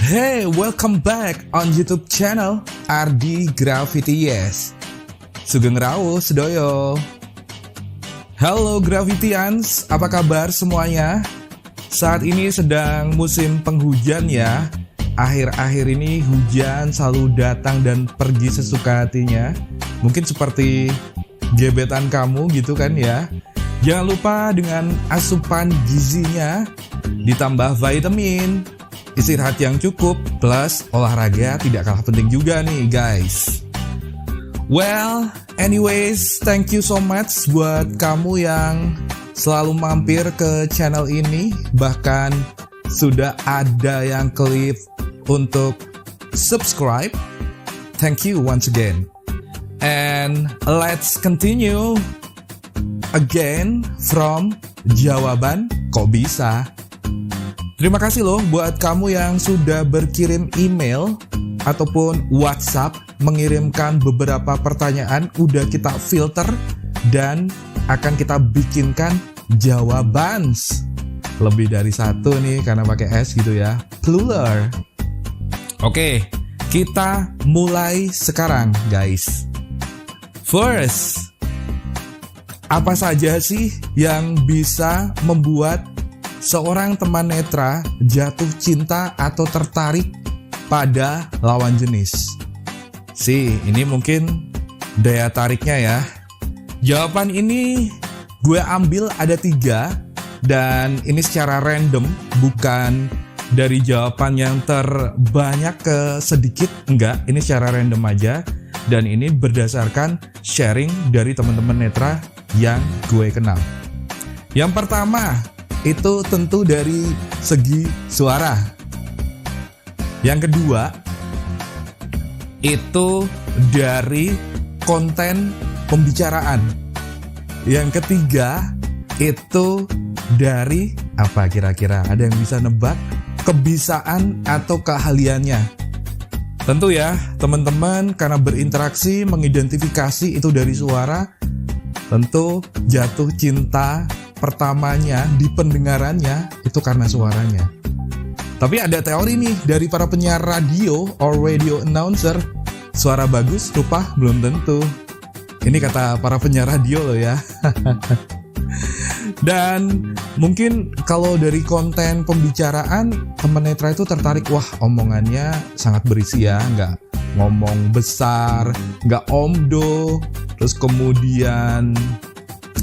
Hey, welcome back on YouTube channel Ardi Gravity Yes. Sugeng Rawo Sedoyo. Halo Gravitians, apa kabar semuanya? Saat ini sedang musim penghujan ya. Akhir-akhir ini hujan selalu datang dan pergi sesuka hatinya. Mungkin seperti gebetan kamu gitu kan ya. Jangan lupa dengan asupan gizinya, ditambah vitamin, istirahat yang cukup, plus olahraga tidak kalah penting juga nih guys. Well, anyways, thank you so much buat kamu yang selalu mampir ke channel ini. Bahkan sudah ada yang klik untuk subscribe. Thank you once again. And let's continue again from jawaban kok bisa. Terima kasih loh buat kamu yang sudah berkirim email ataupun WhatsApp mengirimkan beberapa pertanyaan, udah kita filter dan akan kita bikinkan jawaban. Lebih dari satu nih karena pakai S gitu ya, plural. Oke, kita mulai sekarang guys. First, apa saja sih yang bisa membuat seorang teman netra jatuh cinta atau tertarik pada lawan jenis? Ini mungkin daya tariknya ya. Jawaban ini gue ambil ada 3 dan ini secara random, bukan dari jawaban yang terbanyak ke sedikit, enggak, ini secara random aja. Dan ini berdasarkan sharing dari teman-teman netra yang gue kenal. Yang pertama, itu tentu dari segi suara. Yang kedua, itu dari konten pembicaraan. Yang ketiga, itu dari apa kira-kira? Ada yang bisa nebak? Kebiasaan atau keahliannya. Tentu ya, teman-teman, karena berinteraksi, mengidentifikasi itu dari suara, tentu jatuh cinta pertamanya di pendengarannya itu karena suaranya. Tapi ada teori nih dari para penyiar radio or radio announcer, suara bagus rupa belum tentu. Ini kata para penyiar radio loh ya. Dan mungkin kalau dari konten pembicaraan, teman netra itu tertarik, wah omongannya sangat berisi ya, nggak ngomong besar, nggak omdo, terus kemudian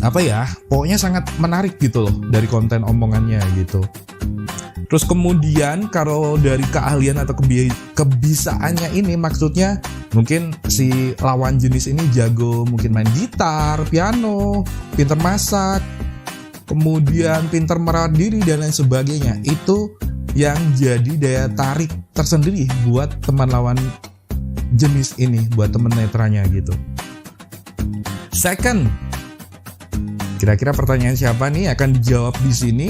apa ya, pokoknya sangat menarik gitu loh dari konten omongannya gitu. Terus kemudian kalau dari keahlian atau kebisaannya ini, maksudnya mungkin si lawan jenis ini jago mungkin main gitar, piano, pinter masak, kemudian pinter merawat diri dan lain sebagainya. Itu yang jadi daya tarik tersendiri buat teman lawan jenis ini, buat teman netranya gitu. Second, kira-kira pertanyaan siapa nih akan dijawab di sini?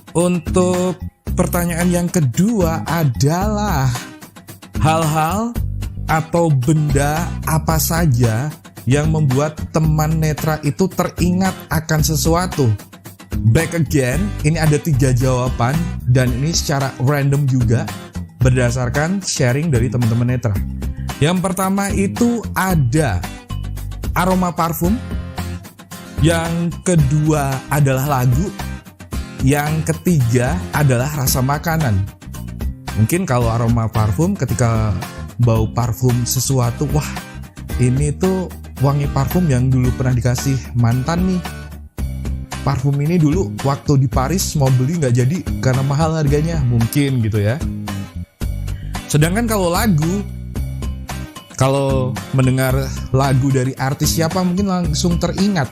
Untuk pertanyaan yang kedua adalah hal-hal atau benda apa saja yang membuat teman netra itu teringat akan sesuatu. Back again, ini ada 3 jawaban dan ini secara random juga berdasarkan sharing dari teman-teman netra. Yang pertama itu ada aroma parfum. Yang kedua adalah lagu. Yang ketiga adalah rasa makanan. Mungkin kalau aroma parfum, ketika bau parfum sesuatu, wah ini tuh wangi parfum yang dulu pernah dikasih mantan nih. Parfum ini dulu waktu di Paris mau beli nggak jadi karena mahal harganya, mungkin gitu ya. Sedangkan kalau lagu, kalau mendengar lagu dari artis siapa mungkin langsung teringat,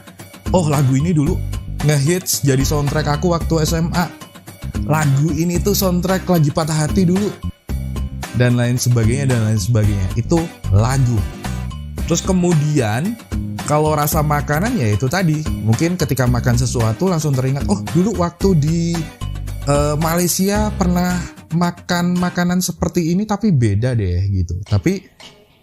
oh lagu ini dulu ngehits jadi soundtrack aku waktu SMA. Lagu ini tuh soundtrack lagi patah hati dulu. Dan lain sebagainya, dan lain sebagainya. Itu lagu. Terus kemudian kalau rasa makanan ya itu tadi, mungkin ketika makan sesuatu langsung teringat, oh dulu waktu di Malaysia pernah makan makanan seperti ini tapi beda deh gitu. Tapi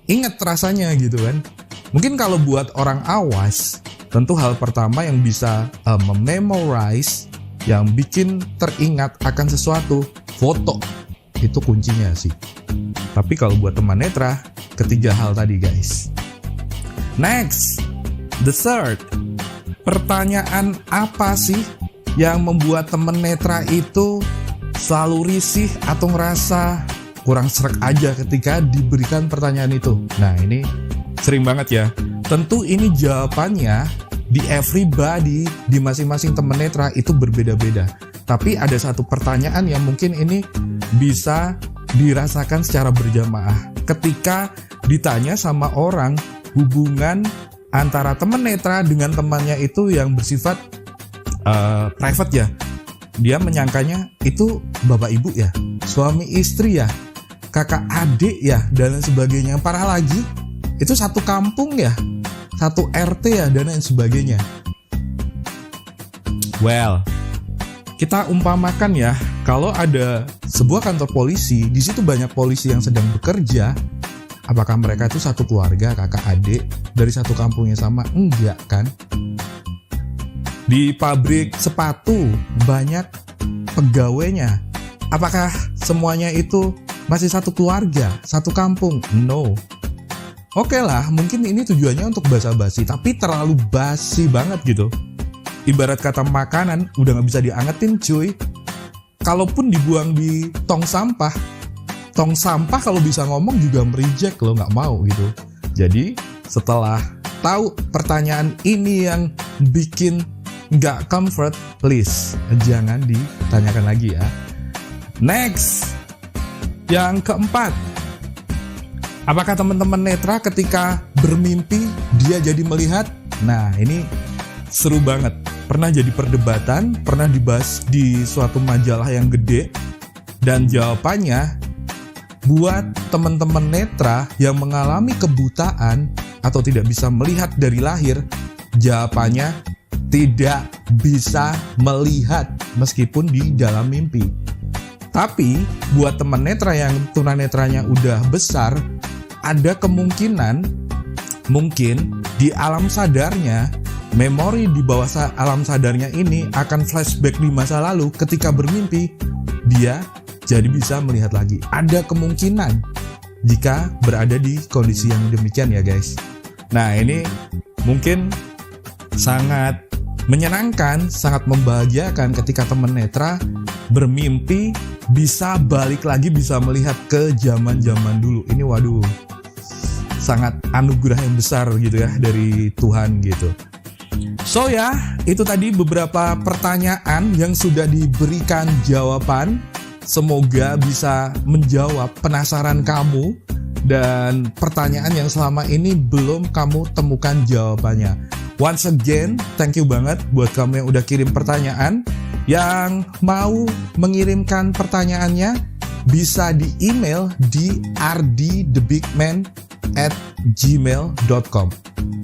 inget rasanya gitu kan. Mungkin kalau buat orang awas, tentu hal pertama yang bisa mememorize, yang bikin teringat akan sesuatu, foto. itu kuncinya sih. Tapi kalau buat teman netra, ketiga hal tadi guys. Next, the third. Pertanyaan apa sih yang membuat teman netra itu selalu risih atau ngerasa kurang srek aja ketika diberikan pertanyaan itu? Nah, ini sering banget ya. Tentu ini jawabannya di everybody, di masing-masing teman netra itu berbeda-beda. Tapi ada satu pertanyaan yang mungkin ini bisa dirasakan secara berjamaah. Ketika ditanya sama orang hubungan antara teman netra dengan temannya itu yang bersifat private ya. Dia menyangkanya itu bapak ibu ya, suami istri ya, kakak adik ya, dan lain sebagainya. Parah lagi, itu satu kampung ya, satu RT ya, dan lain sebagainya. Well, kita umpamakan ya, kalau ada sebuah kantor polisi, di situ banyak polisi yang sedang bekerja. Apakah mereka itu satu keluarga, kakak adik, dari satu kampung yang sama? Enggak kan? Di pabrik sepatu banyak pegawainya. Apakah semuanya itu masih satu keluarga, satu kampung? No. Oke lah, mungkin ini tujuannya untuk basa-basi, tapi terlalu basi banget gitu. Ibarat kata makanan udah gak bisa diangetin cuy. Kalaupun dibuang di tong sampah kalau bisa ngomong juga mereject lo, gak mau gitu. Jadi setelah tahu pertanyaan ini yang bikin gak comfort, please jangan ditanyakan lagi ya. Next, yang keempat. Apakah teman-teman netra ketika bermimpi dia jadi melihat? Nah, ini seru banget. Pernah jadi perdebatan, pernah dibahas di suatu majalah yang gede. Dan jawabannya, buat teman-teman netra yang mengalami kebutaan atau tidak bisa melihat dari lahir, jawabannya tidak bisa melihat meskipun di dalam mimpi. Tapi buat teman netra yang tunanetranya udah besar, ada kemungkinan mungkin di alam sadarnya, memori di bawah alam sadarnya ini akan flashback di masa lalu. Ketika bermimpi, dia jadi bisa melihat lagi. Ada kemungkinan jika berada di kondisi yang demikian ya guys. Nah, ini mungkin sangat menyenangkan, sangat membahagiakan ketika teman netra bermimpi bisa balik lagi, bisa melihat ke zaman-zaman dulu. Ini waduh, sangat anugerah yang besar gitu ya dari Tuhan gitu. So ya, itu tadi beberapa pertanyaan yang sudah diberikan jawaban. Semoga bisa menjawab penasaran kamu dan pertanyaan yang selama ini belum kamu temukan jawabannya. Once again, thank you banget buat kamu yang udah kirim pertanyaan. Yang mau mengirimkan pertanyaannya bisa di email di rdthebigman@gmail.com.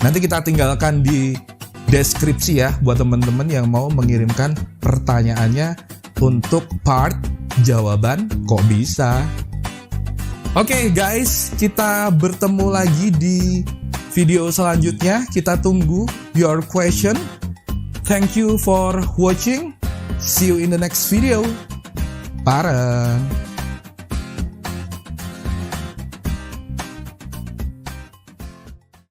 Nanti kita tinggalkan di deskripsi ya buat teman-teman yang mau mengirimkan pertanyaannya untuk part jawaban kok bisa. Oke guys, kita bertemu lagi di video selanjutnya. Kita tunggu your question. Thank you for watching. See you in the next video. Pareng.